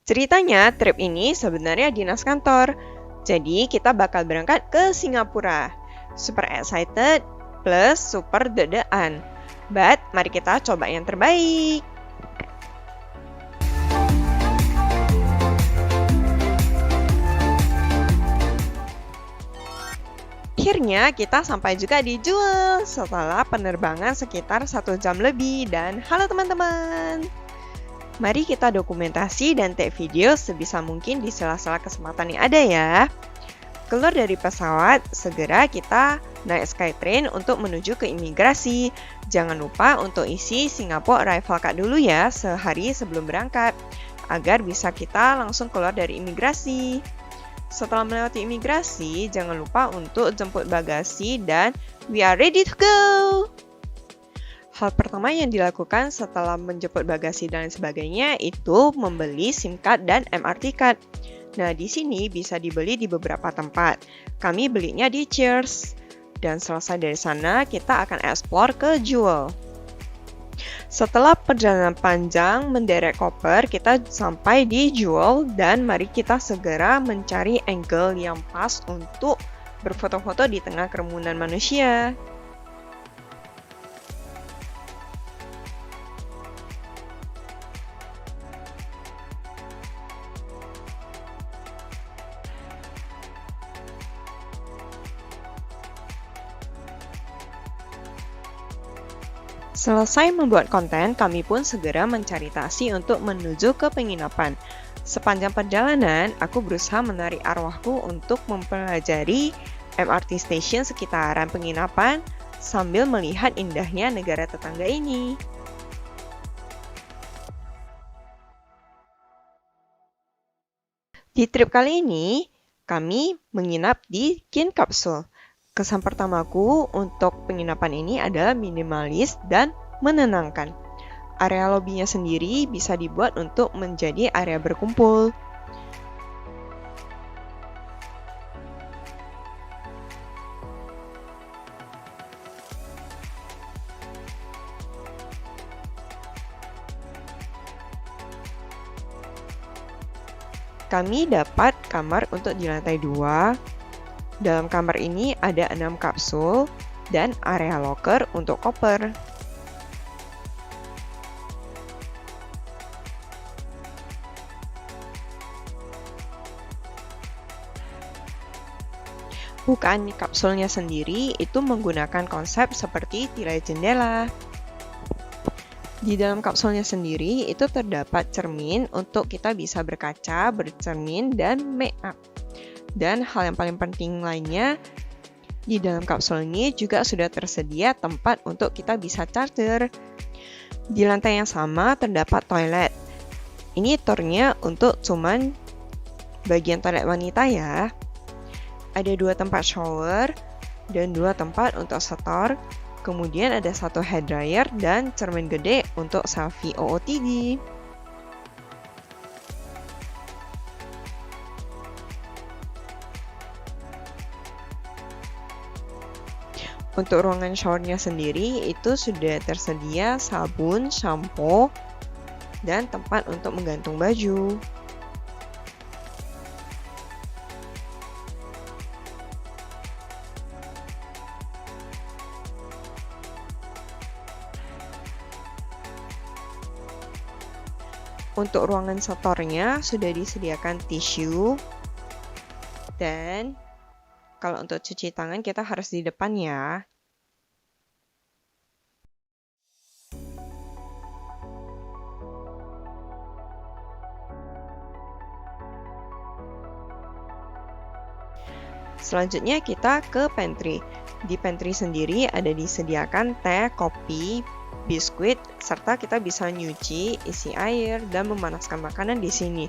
Ceritanya, trip ini sebenarnya dinas kantor. Jadi, kita bakal berangkat ke Singapura. Super excited plus super deg-degan. But, mari kita coba yang terbaik. Akhirnya kita sampai juga di Jewel setelah penerbangan sekitar 1 jam lebih. Dan halo teman-teman! Mari kita dokumentasi dan take video sebisa mungkin di sela-sela kesempatan yang ada ya. Keluar dari pesawat, segera kita naik Skytrain untuk menuju ke imigrasi. Jangan lupa untuk isi Singapore Arrival Card dulu ya sehari sebelum berangkat, agar bisa kita langsung keluar dari imigrasi. Setelah melewati imigrasi, jangan lupa untuk jemput bagasi dan we are ready to go! Hal pertama yang dilakukan setelah menjemput bagasi dan sebagainya itu membeli SIM card dan MRT card. Nah, di sini bisa dibeli di beberapa tempat. Kami belinya di Cheers. Dan selesai dari sana, kita akan explore ke Jewel. Setelah perjalanan panjang menderek koper, kita sampai di Jewel dan mari kita segera mencari angle yang pas untuk berfoto-foto di tengah kerumunan manusia. Selesai membuat konten, kami pun segera mencari taksi untuk menuju ke penginapan. Sepanjang perjalanan, aku berusaha menarik arwahku untuk mempelajari MRT station sekitaran penginapan sambil melihat indahnya negara tetangga ini. Di trip kali ini, kami menginap di Kin Capsule. Kesan pertamaku untuk penginapan ini adalah minimalis dan menenangkan. Area lobinya sendiri bisa dibuat untuk menjadi area berkumpul. Kami dapat kamar untuk di lantai 2. Dalam kamar ini ada 6 kapsul dan area locker untuk koper. Bukaan kapsulnya sendiri itu menggunakan konsep seperti tirai jendela. Di dalam kapsulnya sendiri itu terdapat cermin untuk kita bisa berkaca, bercermin, dan make up. Dan hal yang paling penting lainnya, di dalam kapsul ini juga sudah tersedia tempat untuk kita bisa charger. Di lantai yang sama terdapat toilet. Ini tournya untuk cuman bagian toilet wanita ya. Ada 2 tempat shower dan 2 tempat untuk setor. Kemudian ada 1 hair dryer dan cermin gede untuk selfie OOTD. Untuk ruangan showernya sendiri itu sudah tersedia sabun, shampoo, dan tempat untuk menggantung baju. Untuk ruangan setornya sudah disediakan tisu dan kalau untuk cuci tangan kita harus di depan ya. Selanjutnya kita ke pantry. Di pantry sendiri ada disediakan teh, kopi, biskuit, serta kita bisa nyuci, isi air, dan memanaskan makanan di sini.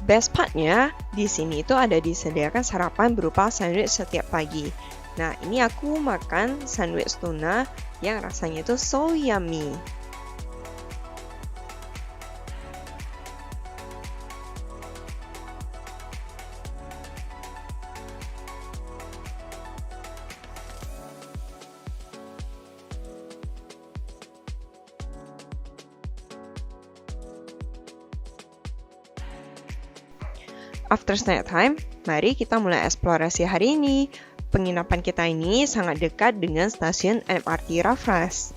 Best part-nya, di sini itu ada disediakan sarapan berupa sandwich setiap pagi. Nah, ini aku makan sandwich tuna yang rasanya itu so yummy. After snack time, mari kita mulai eksplorasi hari ini. Penginapan kita ini sangat dekat dengan stasiun MRT Raffles.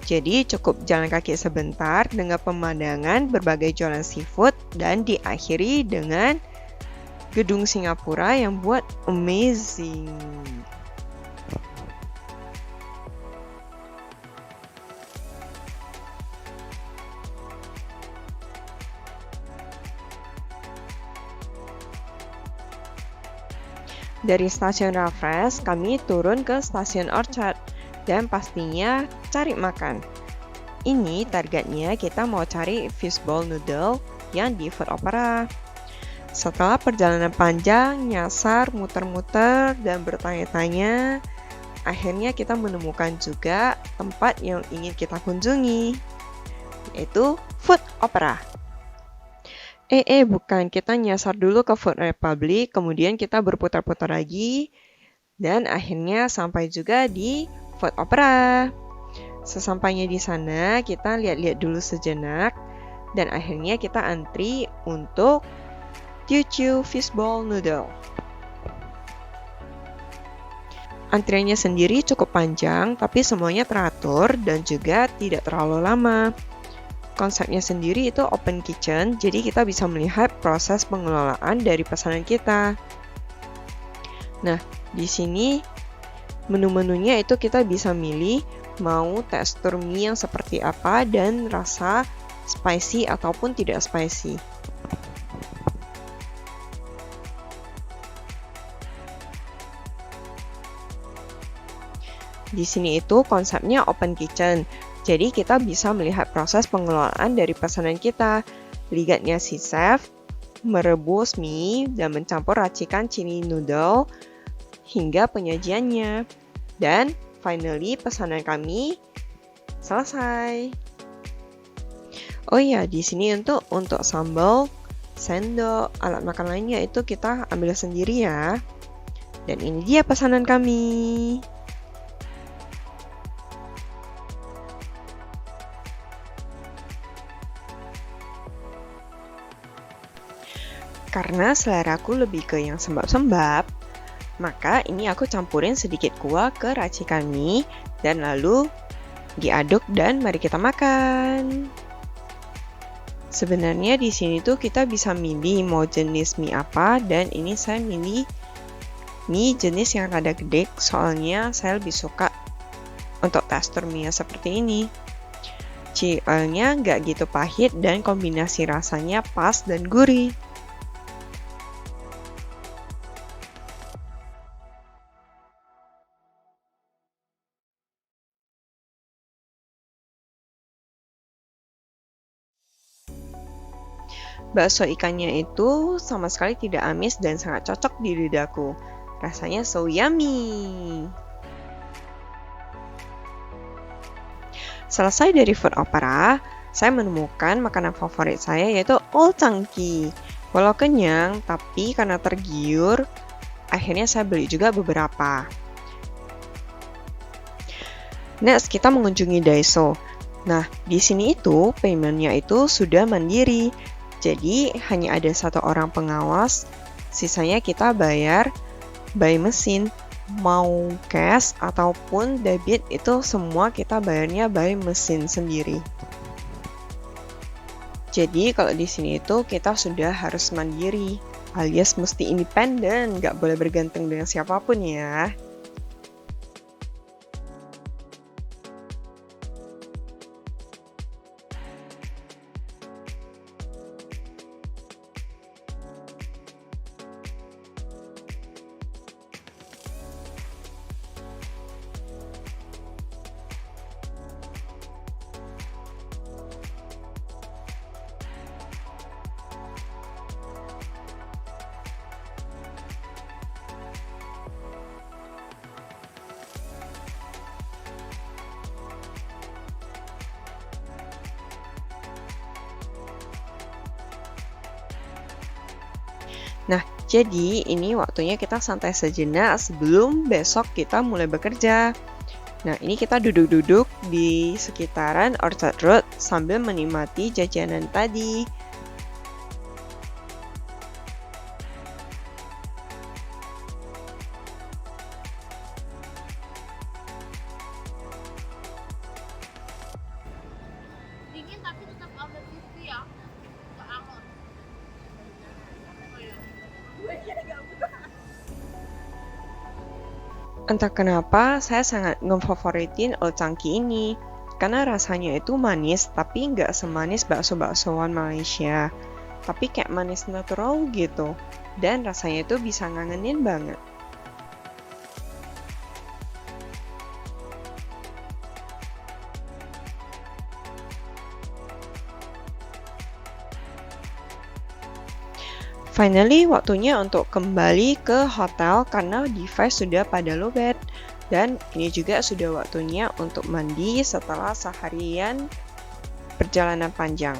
Jadi cukup jalan kaki sebentar dengan pemandangan berbagai jualan seafood dan diakhiri dengan gedung Singapura yang buat amazing. Dari stasiun Raffles, kami turun ke stasiun Orchard dan pastinya cari makan. Ini targetnya kita mau cari fishball noodle yang di Food Opera. Setelah perjalanan panjang, nyasar, muter-muter, dan bertanya-tanya, akhirnya kita menemukan juga tempat yang ingin kita kunjungi, yaitu Food Opera. Bukan, kita nyasar dulu ke Food Republic, kemudian kita berputar-putar lagi, dan akhirnya sampai juga di Food Opera. Sesampainya di sana, kita lihat-lihat dulu sejenak, dan akhirnya kita antri untuk Teochew Fishball Noodle. Antriannya sendiri cukup panjang, tapi semuanya teratur dan juga tidak terlalu lama. Konsepnya sendiri itu open kitchen, jadi kita bisa melihat proses pengelolaan dari pesanan kita. Nah, di sini menu-menunya itu kita bisa milih mau tekstur mie yang seperti apa dan rasa spicy ataupun tidak spicy. Di sini itu konsepnya open kitchen. Jadi kita bisa melihat proses pengelolaan dari pesanan kita. Lihatnya si chef merebus mie dan mencampur racikan chili noodle hingga penyajiannya. Dan finally pesanan kami selesai. Oh iya, di sini untuk sambal, sendok, alat makan lainnya itu kita ambil sendiri ya. Dan ini dia pesanan kami. Karena seleraku lebih ke yang sembab-sembab, maka ini aku campurin sedikit kuah ke racikan mie dan lalu diaduk dan mari kita makan. Sebenarnya di sini tuh kita bisa milih mau jenis mie apa dan ini saya milih mie jenis yang rada gede soalnya saya lebih suka untuk tekstur mie seperti ini. Oilnya nggak gitu pahit dan kombinasi rasanya pas dan gurih. Bakso ikannya itu sama sekali tidak amis dan sangat cocok di lidahku. Rasanya so yummy. Selesai dari Food Opera, saya menemukan makanan favorit saya yaitu Old Chang Kee. Walau kenyang, tapi karena tergiur, akhirnya saya beli juga beberapa. Next, kita mengunjungi Daiso. Nah, di sini itu payment-nya itu sudah mandiri. Jadi hanya ada satu orang pengawas, sisanya kita bayar by mesin. Mau cash ataupun debit itu semua kita bayarnya by mesin sendiri. Jadi kalau di sini itu kita sudah harus mandiri, alias mesti independen, nggak boleh bergantung dengan siapapun ya. Nah, jadi ini waktunya kita santai sejenak sebelum besok kita mulai bekerja. Nah, ini kita duduk-duduk di sekitaran Orchard Road sambil menikmati jajanan tadi. Entah kenapa saya sangat ngefavoritin Old Chunky ini. Karena rasanya itu manis, tapi nggak semanis bakso-baksoan Malaysia. Tapi kayak manis natural gitu. Dan rasanya itu bisa ngangenin banget. Finally, waktunya untuk kembali ke hotel karena device sudah pada lowbat. Dan ini juga sudah waktunya untuk mandi setelah seharian perjalanan panjang.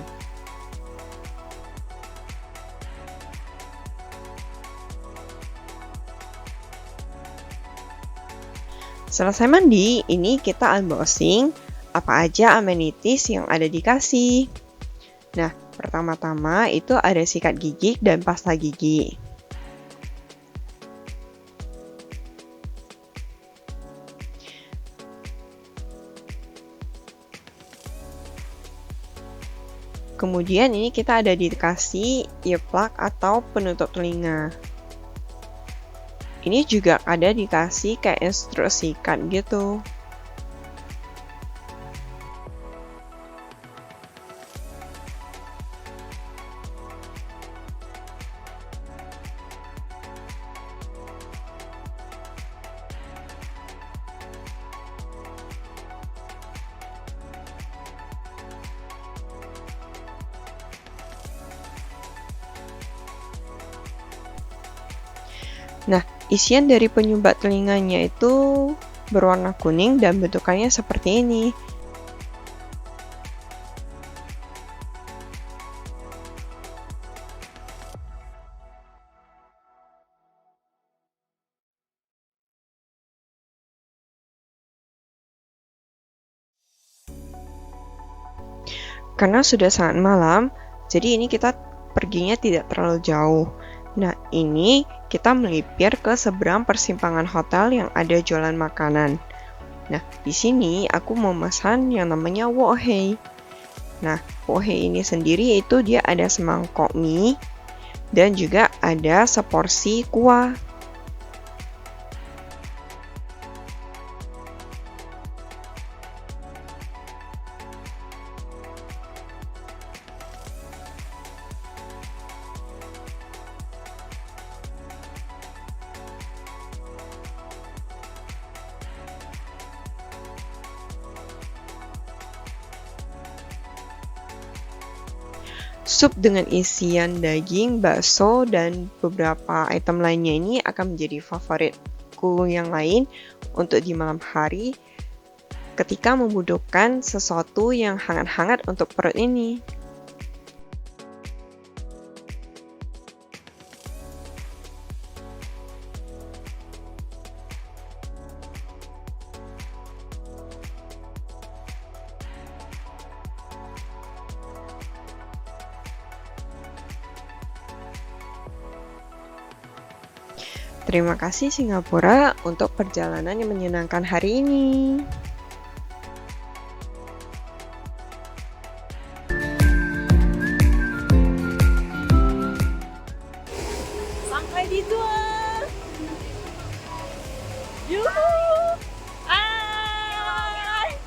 Selesai mandi, ini kita unboxing apa aja amenities yang ada di kasih. Nah, pertama-tama itu ada sikat gigi dan pasta gigi. Kemudian ini kita ada dikasih earplug atau penutup telinga. Ini juga ada dikasih kayak instruksi sikat gitu. Nah, isian dari penyumbat telinganya itu berwarna kuning dan bentukannya seperti ini. Karena sudah sangat malam, jadi ini kita perginya tidak terlalu jauh. Nah, ini kita melipir ke seberang persimpangan hotel yang ada jualan makanan. Nah, di sini aku mau pesan yang namanya wohei. Nah, wohei ini sendiri itu dia ada semangkok mie dan juga ada seporsi kuah. Sup dengan isian daging, bakso, dan beberapa item lainnya ini akan menjadi favoritku yang lain untuk di malam hari ketika membutuhkan sesuatu yang hangat-hangat untuk perut ini. Terima kasih Singapura untuk perjalanan yang menyenangkan hari ini. Sampai di Jual. Yuhu.